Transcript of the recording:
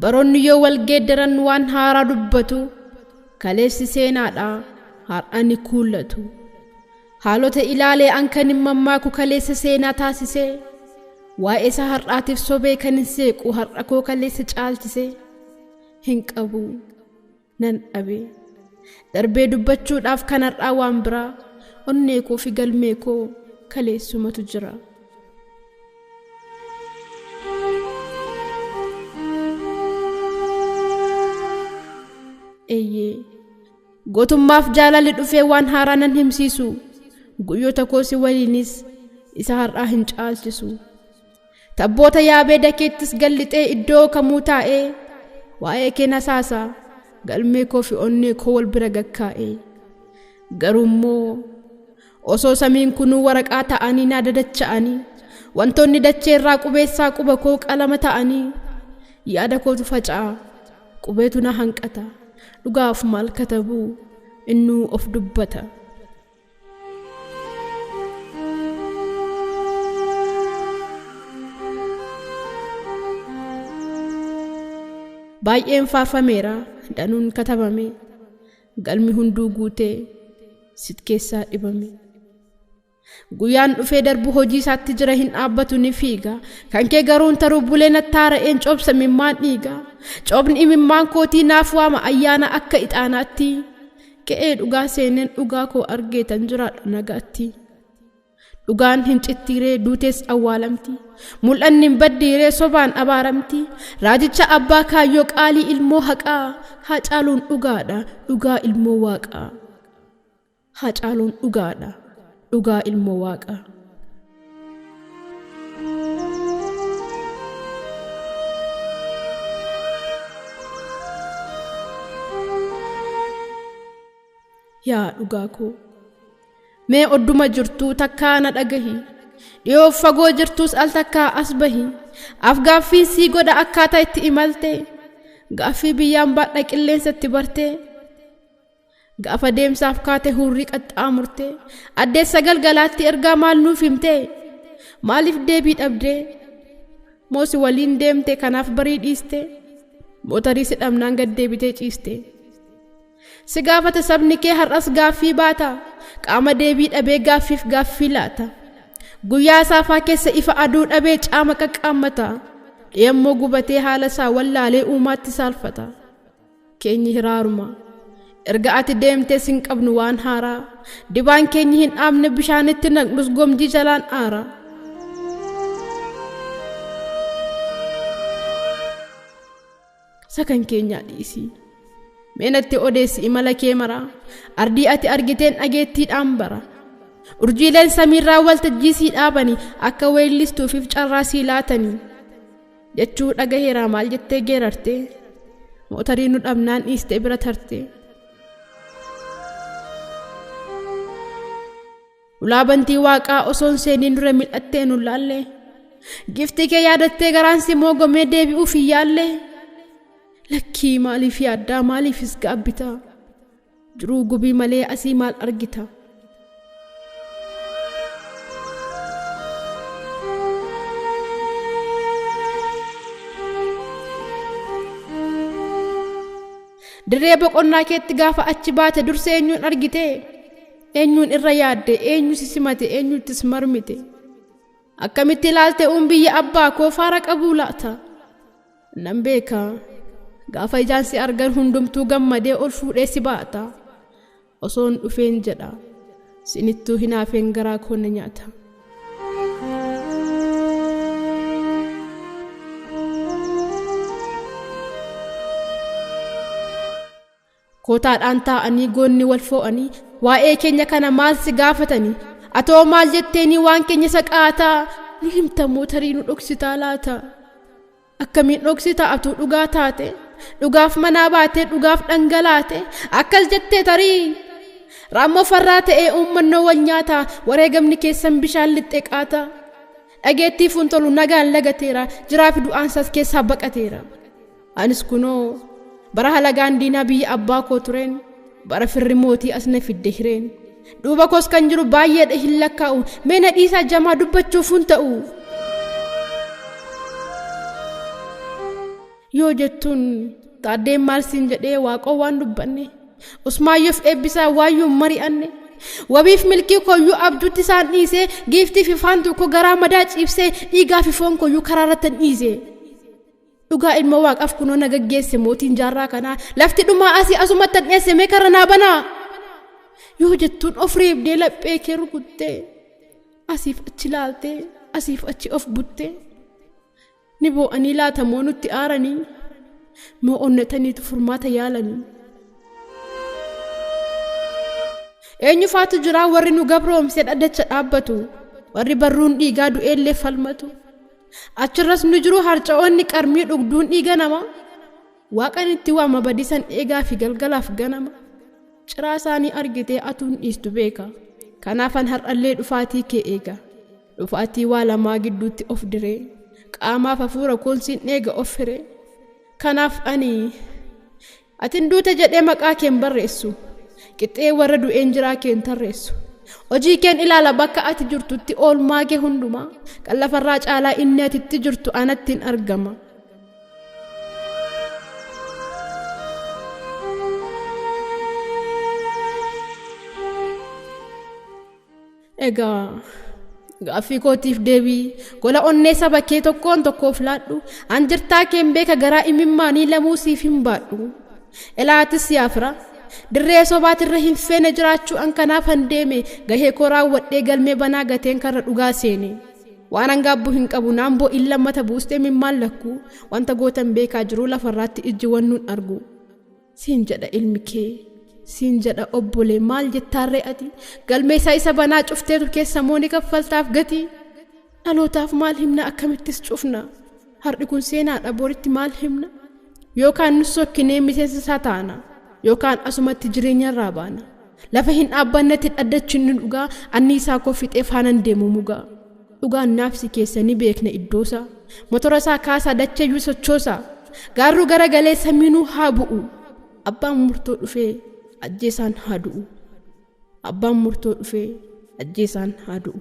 baroonni yoo wal geeddaran waan haaraa dubbatu kaleessi seenaadha har'ani kuullatu haalota ilaalee ankan himmamaaku kaleessa seenaa taasise waa'ee isa har'aatiif sobee kan hin seequ har'a koo kaleessa caalchise hin qabu nan dhabe darbee dubbachuudhaaf kan har'aa waan biraa onnee koo fi galmee koo kaleessumatu jira. Eeyyee gootummaaf jaalalli dhufee waan haaraa nan himsiisu guyyoota koo si waliinis isa har'aa hin caalchisu tabboota yaabee dakeettis gallixee iddoo kamuu taa'ee waa'ee kee nasaasa galmee koo fi onnee koo wal bira gakkaa'ee garuummoo osoo samiin kunuu waraqaa ta'anii na dadacha'anii wantoonni dacheerraa qubeessaa quba koo qalama ta'anii yaada kootu faca'a qubeetu na hanqata dhugaaf maal katabuu innuu of dubbata. baay'een faarfameera danuun katabame galmi hunduu guutee sit keessaa dhibame guyyaan dhufee darbu hojii isaatti jira hin dhaabbatu ni fiiga kan kee garuun taruu bulee nattaara'een coobsa mimmaan dhiiga coobni imimmaan kootii naaf waama ayyaana akka ixaanaatti ka'ee dhugaa seeneen dhugaa koo argeetan jiraadha nagaatti dhugaan hin cittiiree duutees awwaalamti mul'anni hin baddiiree sobaan abaaramti raajicha abbaa kaayyoo qaalii ilmoo haqaa Hacaaluun dhugaadha dhugaa ilmoo waaqaa Hacaaluun dhugaadha dhugaa ilmoo waaqaa. yaa dhugaa koo mee odduma jirtuu takkaa na dhagahi dhiyoo fagoo jirtuus al takkaa as bahi afgaaffii sii godha akkaataa itti imalte gaaffii biyyaan baadha qilleensatti barte gaafa deemsaaf kaate hurrii qaxxaamurte addeessa galgalaatti ergaa maal nuuf himte maaliif deebii dhabde moosi waliin deemte kanaaf barii dhiiste mootarii si dhabnaan gad deebitee ciiste si gaafate sabni kee har'as gaaffii baata qaama deebii dhabee gaaffiif gaaffii laata guyyaa saafaa keessa ifa aduu dhabee caama qaqqaammata yemmuu gubatee haala isaa wallaalee uumaatti saalfata keenyi hiraaruma erga ati deemtee sin qabnu waan haaraa dibaan keenyi hin dhaabne bishaanitti naqnus gomjii jalaan aara sakan keenyaa dhiisii meenatti odeessi imala kee mara ardii ati argiteen dhageettiidhaan bara urjiileen samiirraa waltajjiisii dhaabanii akka weellistuufiif carraasii laatanii jechuu dhagaheeraa maal jettee geerarte mootarii nu dhabnaan dhiiste bira tarte ulaabantii waaqaa osoon seeniin dura mil'attee nu laalle giftii kee yaadattee garaan si moogomee deebi'uuf hin yaalle lakkii maaliif yaaddaa maaliifis gaabbita jiruu gubii malee asii maal argita dirree boqonnaa keetti gaafa achi baate dursee eenyuun argite eenyuun irra yaadde eenyu si simate eenyuttis marmite akkamitti ilaalte biyya abbaa koo faara qabuu laata nan beeka gaafa ijaan si argan hundumtuu gammadee ol fuudhee si baata osoon dhufeen jedha sinittuu hinaafeen garaa koo na nyaata. kootaadhaan taa'anii goonni wal fo'anii waa'ee keenya kana maal si gaafatanii atoo maal jetteenii waan keenya saqaataa ni himta mootarii nu dhoksitaa laata akkamiin dhoksitaa atuu dhugaa taate dhugaaf manaa baatee dhugaaf dhangalaate akkas jettee tarii raammoo farraa ta'ee uummannoo wal nyaataa wareegamni keessan bishaan lixxee qaata dhageettii fuuntolu nagaan lagateera jiraafi du'aansas keessaa baqateera anis kunoo bara halagaan diinaa biyya abbaa koo tureen bara firri mootii as na fidde hireen duuba koos kan jiru baay'eedha hin lakkaa'u meena dhiisaa jamaa dubbachuuf hin ta'u yoo jettuun taaddeen maal siin jedhee waaqoo waan dubbanne usmaayyoof eebbisaa waayyuu mari'anne wabiif milkii koyyuu abjuutti isaan dhiisee giiftii fi faantuu koo garaa madaa ciibsee dhiigaa fi foon koyyuu karaarrattan dhiisee dhugaa ilma waaqaaf kunoo na gaggeesse mootiin jaarraa kanaa lafti dhumaa asii asumattan dheesse mee karra naa banaa yoo jettuun of reebdee laphee kee rukuttee asiif achi laaltee asiif achi of buttee ni boo'anii laatamoo nutti aaranii moo onnataniitu furmaata yaalanii eenyu faatu jiraa warri nu gabroomse dhaddacha dhaabbatu warri barruun dhiigaa du'eellee falmatu achirras nu jiru harca'oonni qarmii dhugduun dhiiga nama waaqan itti waama badisan eegaa fi galgalaaf ganama ciraa isaanii argitee atuun dhiistu beeka kanaafan har'allee dhufaatii kee eega dhufaatii waa lamaa gidduutti of diree qaamaaf hafuura koonsiin eega of firee kanaaf ani atin duuta jedhee maqaa keen barreessu qixxee warra du'een jiraa keen tarreessu hojii keen ilaala bakka ati jirtutti oolmaa kee hundumaa kan lafarraa caalaa inni atitti jirtu anattiin argama egaa gaaffii kootiif deebii gola onnee saba kee tokkoon tokkoof laadhu an jirtaa keen beeka garaa imimmaanii lamuu siif hin baadhu elaatis yaafira dirree sobaatirra hin feene jiraachuu an kanaaf han deeme gahee koo raawwadhee galmee banaa gateen karra dhugaa seene waan angaabbu hin qabu naamboo illammata buustee mimmaan lakku wanta gootan beekaa jiruu lafarraatti ijji wannuun argu siin jedha ilmi kee siin jedha obbolee maal jettaarree ati galmee isaa isa banaa cufteetu keessa mooni kaffaltaaf gatii dhalootaaf maal himna akkamittis cufna har'i kun seenaadha boritti maal himna yookaan nus sokkinee miseensa isaa taana yookaan asumatti jireenya irraa baana lafa hin dhaabbannetti dhaddachuun ni dhugaa anniisaa koo fixee faanan deemu mugaa dhugaan naafsi keessa ni beekna iddoosaa motora isaa kaasaa dacheeyyuu sochoosaa gaarruu gara galee samiinuu haa bu'u abbaan murtoo dhufee ajjeesaan haa du'u abbaan murtoo dhufee ajjeesaan haa du'u